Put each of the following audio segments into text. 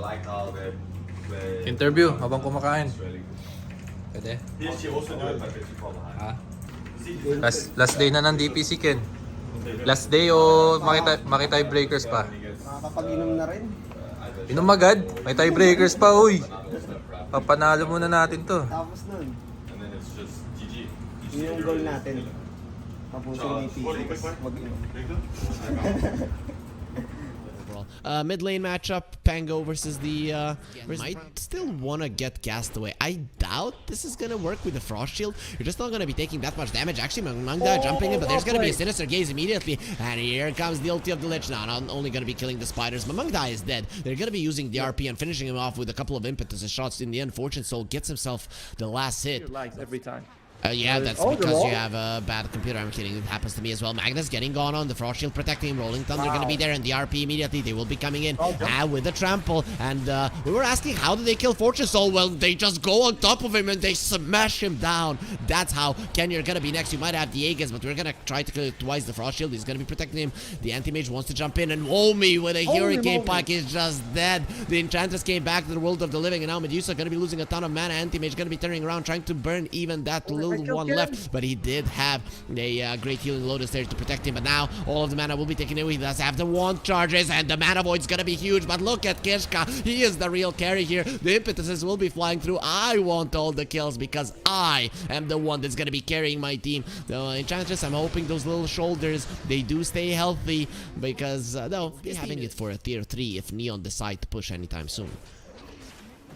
like how they Interview habang kumakain. It's really good. Pwede. She also do it like it's super high. Last day na ng DPC, Ken. Last day o maki breakers pa? Makakapag-inom na rin. Inom agad? May tiebreakers pa, uy. Papanalo muna natin to. Tapos nun, And then it's just GG. yun yung goal natin. Tapusin DPC, mag-inom. Mid lane matchup, Pango versus the might still wanna get gassed away. I doubt this is gonna work with the Frost Shield. You're just not gonna be taking that much damage. Actually, Mangda jumping in, but there's gonna be a Sinister Gaze immediately. And here comes the ulti of the Lich. Now, not only gonna be killing the spiders, but Mangda is dead. They're gonna be using the RP and finishing him off with a couple of impetus shots. In the end, Fortune Soul gets himself the last hit. Lags every time. Yeah, that's because you have a bad computer. I'm kidding. It happens to me as well. Magnus getting gone on. The Frost Shield protecting him. Rolling Thunder going to be there. And the RP immediately. They will be coming in with the trample. And we were asking, how did they kill Fortune Soul? Well, they just go on top of him and they smash him down. That's how Kenya are going to be next. You might have the Aegis, but we're going to try to kill it twice. The Frost Shield is going to be protecting him. The Anti-Mage wants to jump in. And Womi with a Hurricane Pike is just dead. The Enchantress came back to the world of the living. And now Medusa going to be losing a ton of mana. Anti-Mage going to be turning around, trying to burn even that little one left. But he did have a great healing Lotus there to protect him. But now all of the mana will be taken away. He does have the wand charges, and the mana void's gonna be huge. But look at Kishka. He is the real carry here. The impetuses will be flying through. I want all the kills because I am the one that's gonna be carrying my team. The Enchantress, I'm hoping those little shoulders, they do stay healthy because they'll be having it for a tier 3 if Neon decide to push anytime soon.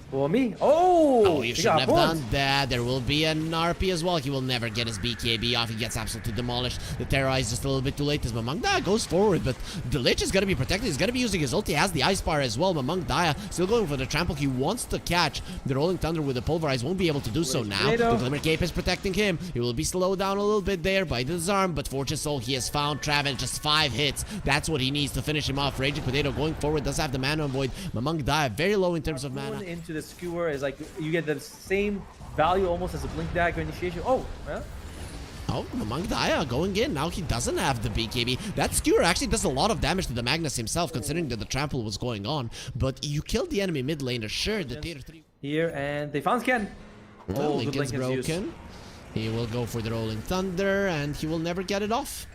For me? Oh! You shouldn't have done that. There will be an RP as well. He will never get his BKB off. He gets absolutely demolished. The Terrorize just a little bit too late as Mamangda goes forward, but the Lich is going to be protected. He's going to be using his ult. He has the Ice Bar as well. Mamangda still going for the trample. He wants to catch the Rolling Thunder with the Pulverize. Won't be able to do so now. The Glimmer Cape is protecting him. He will be slowed down a little bit there by the Disarm, but Fortune Soul, he has found Travis. Just 5 hits. That's what he needs to finish him off. Raging Potato going forward does have the mana void. Mamangda very low in terms of mana. Into the skewer is like you get the same value almost as a blink dagger initiation. Oh, yeah. Oh, Mamangda going in. Now he doesn't have the BKB. That skewer actually does a lot of damage to the Magnus himself, considering that the trample was going on. But you killed the enemy mid laner. Sure, the tier 3. Here, and they found Ken. Well, Oh, Lincoln's broken. He will go for the Rolling Thunder, and he will never get it off.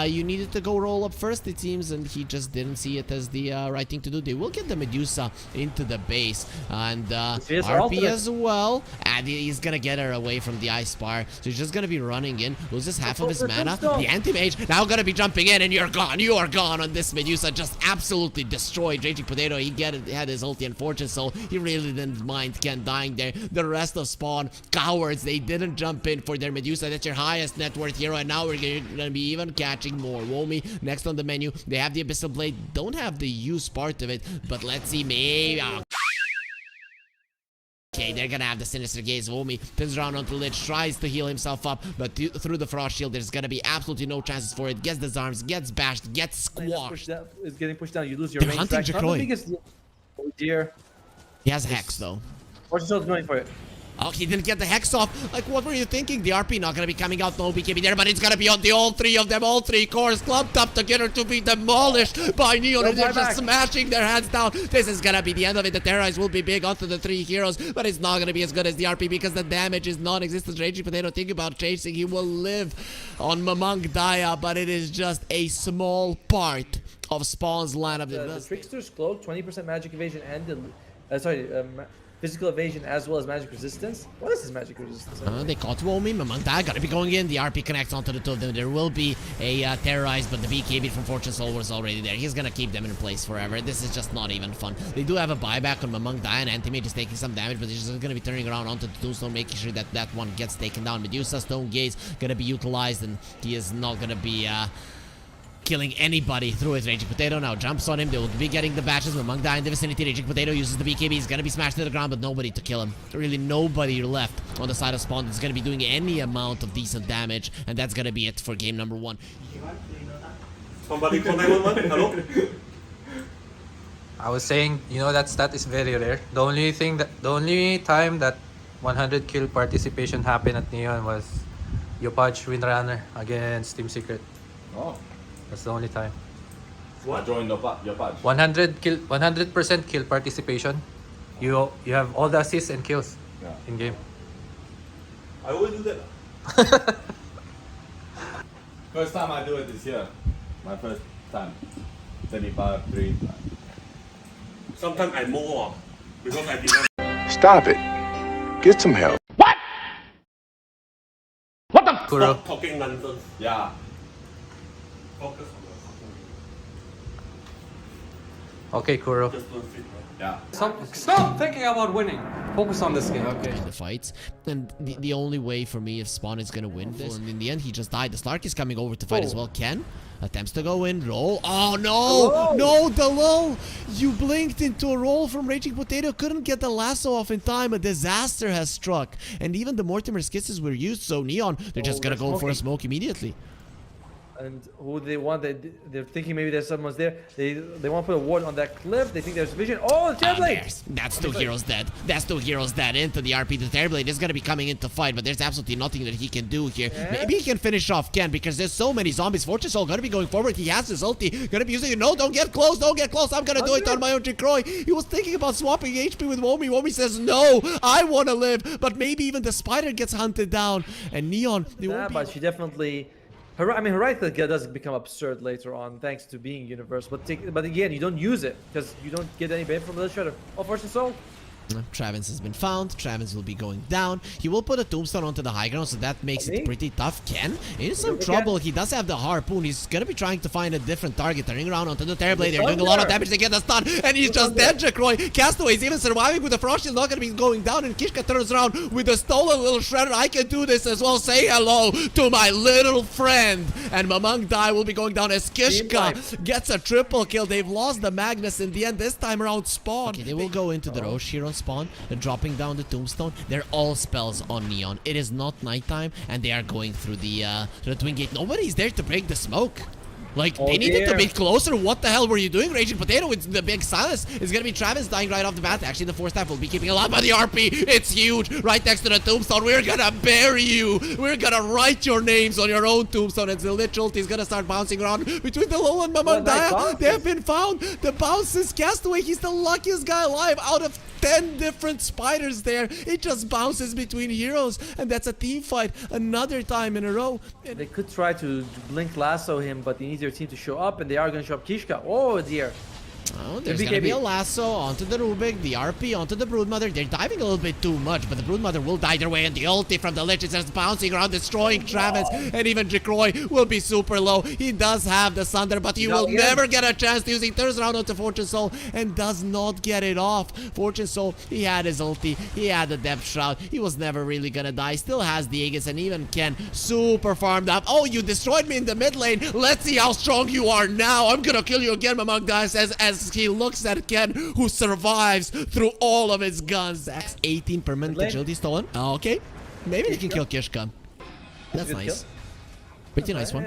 You needed to go roll up first, it seems, and he just didn't see it as the right thing to do. They will get the Medusa into the base, and RP as well, and he's gonna get her away from the Ice Bar, so he's just gonna be running in, loses half of his mana. The Anti-Mage now gonna be jumping in, and you're gone. You are gone on this Medusa. Just absolutely destroyed Raging Potato. He had his ulti and Fortune, so he really didn't mind Ken dying there. The rest of Spawn, cowards, they didn't jump in for their Medusa. That's your highest net worth hero, and now we're gonna be even catching more. Womi next on the menu. They have the Abyssal Blade, don't have the use part of it, but let's see, maybe. Okay, they're gonna have the Sinister Gaze. Womi turns around onto Lich, tries to heal himself up, but through the Frost Shield, there's gonna be absolutely no chances for it. Gets disarms, gets bashed, gets squashed. Is getting pushed down. You lose your They're range. hunting Jacroy. Oh dear. He has Hex though. Fortune Soul's going for it. Oh, he didn't get the Hex off. Like, what were you thinking? The RP not gonna be coming out. No BKB there, but it's gonna be on the all 3 of them. All 3 cores clumped up together to be demolished by Neon. And they're just smashing their hands down. This is gonna be the end of it. The Terrorize will be big onto the 3 heroes, but it's not gonna be as good as the RP because the damage is non-existent. Raging Potato, think about chasing. He will live on Mamangda, but it is just a small part of Spawn's line of the Trickster's Cloak, 20% magic evasion and physical evasion as well as magic resistance. What is his magic resistance? They caught Womi. Mamangda gotta be going in. The RP connects onto the 2 of them. There will be a Terrorize, but the BKB from Fortune Soul was already there. He's gonna keep them in place forever. This is just not even fun. They do have a buyback on Mamangda, and Anti-Mage is taking some damage, but he's just gonna be turning around onto the Tombstone, making sure that that one gets taken down. Medusa, Stone Gaze gonna be utilized, and he is not gonna be killing anybody through his Raging Potato. Now jumps on him. They will be getting the batches. Mamangda in the vicinity. Raging Potato uses the BKB. He's gonna be smashed to the ground, but nobody to kill him. Really nobody left on the side of Spawn that's gonna be doing any amount of decent damage, and that's gonna be it for game number 1. Somebody call 911? Hello? I was saying, you know, that stat is very rare. The only time that 100 kill participation happened at Neon was Yopaj Windrunner against Team Secret. Oh. That's the only time. What? Join your patch. 100% kill participation. You have all the assists and kills Yeah. in game. I always do that. First time I do it this year. My first time. 35, 3. Sometimes I more because I didn't. Stop it. Get some help. Kuro. Stop talking nonsense. Yeah. Focus on the fucking Okay, Kuro. just don't fit, right? Yeah. Stop thinking about winning. Focus on this game. Okay. In the fights, and the only way for me if Spawn is gonna win this, and in the end he just died. The Stark is coming over to fight as well. Ken attempts to go in, roll. Oh no, no, the lull. You blinked into a roll from Raging Potato, couldn't get the lasso off in time. A disaster has struck, and even the Mortimer's kisses were used. So Neon, they're just gonna go for a smoke immediately. And who they want, they're thinking maybe there's someone's there. They want to put a ward on that cliff. They think there's vision. Oh, the Terrorblade! That's two heroes dead. That's two heroes dead into the RP. The Terrorblade is going to be coming in to fight, but there's absolutely nothing that he can do here. Yeah. Maybe he can finish off Ken because there's so many zombies. Fortune Soul going to be going forward. He has his ulti. Going to be using it. No, don't get close. Don't get close. I'm going to do it on my own. Jacroy. He was thinking about swapping HP with Womi. Womi says, no, I want to live. But maybe even the spider gets hunted down. And Neon, they Yeah, won't be... but she definitely. Her right click does become absurd later on thanks to being universe. But again, you don't use it because you don't get any benefit from the shredder. Oh, Fortune Soul. Travis has been found. Travis will be going down. He will put a tombstone onto the high ground, so that makes it pretty tough. Ken in some trouble. He does have the harpoon. He's gonna be trying to find a different target. Turning around onto the Terrorblade. They're doing a lot of damage. They get the stun, and he's just dead. Jacroy. Castaway is even surviving with the frost. He's not gonna be going down. And Kishka turns around with a stolen little shredder. I can do this as well. Say hello to my little friend. And Mamang Dai will be going down as Kishka gets a triple kill. They've lost the Magnus in the end. This time around, Spawn. Okay, they will go into the Roche here on Spawn. They're dropping down the tombstone. They're all spells on Neon. It is not nighttime, and they are going through the Twin Gate. Nobody's there to break the smoke. Like, they needed to be closer. What the hell were you doing? Raging Potato with the big silence. It's gonna be Travis dying right off the bat. Actually, the 4-staff will be keeping alive by the RP. It's huge. Right next to the tombstone. We're gonna bury you. We're gonna write your names on your own tombstone. And the lit ult is gonna start bouncing around between the low and Mamandaya. They have been found. The bounces Castaway. He's the luckiest guy alive out of 10 different spiders there. It just bounces between heroes, and that's a team fight another time in a row. And They could try to blink lasso him, but they need their team to show up, and they are going to show up Kishka. Oh dear. oh, there's gonna be a lasso onto the Rubik, the RP onto the Broodmother. They're diving a little bit too much, but the Broodmother will die their way, and the ulti from the Lich is just bouncing around, destroying Travis, and even Jacroy will be super low. He does have the Sunder, but he will never get a chance to use it. Turns around onto Fortune Soul and does not get it off. Fortune Soul, he had his ulti, he had the Depth Shroud, he was never really gonna die, still has the Aegis, and even Ken super farmed up. Oh, you destroyed me in the mid lane. Let's see how strong you are now. I'm gonna kill you again, Mamang guys, as he looks at Ken, who survives through all of his guns. That's 18 permanent agility stolen. Okay, maybe he can kill Kishka. That's nice. Pretty nice one.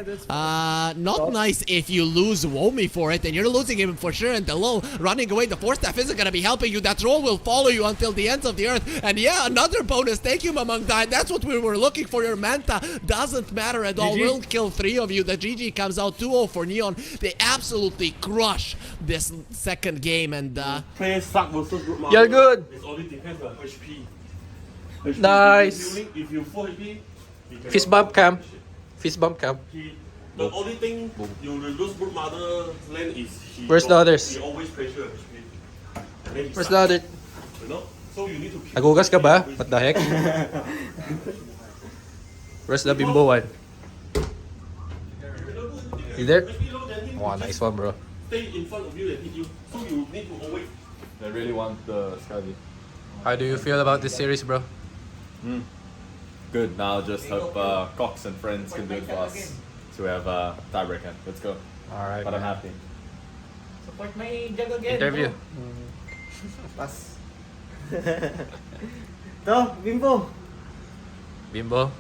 Not nice if you lose Womi for it, and you're losing him for sure. And the low running away, the 4-staff isn't gonna be helping you. That troll will follow you until the ends of the earth. And yeah, another bonus. Thank you, Mamang Dai. That's what we were looking for. Your Manta doesn't matter at all. We'll kill 3 of you. The GG comes out 2-0 for Neon. They absolutely crush this second game, and Play suck versus good market. You're good. It's only depends on HP. Nice. If you full HP, Fist bump cam. Fist bump cam. The only thing you will lose good mother lane is he. Where's the others? He always pressure HP. And then he Where's suck, the other? You know? So you need to keep Nagugas ka ba? What the heck? Where's the bimbo one? You there? Wow, nice one, bro. Stay in front of you and hit you. So you need to always. I really want the Scuzzy. How do you feel about this series, bro? Good. Now just hope Cox and friends can do it for us. So we have a tiebreaker. Let's go. Alright. But I'm happy. Support my juggle again. Interview. Pass. To, Bimbo. Bimbo.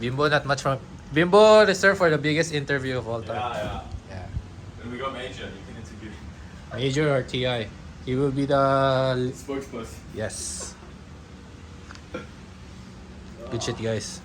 Bimbo, not much from. Bimbo reserved for the biggest interview of all time. Yeah. Yeah. Then we got Major. You can interview. Major or TI. He will be the. Spokesperson. Yes. Good shit, guys.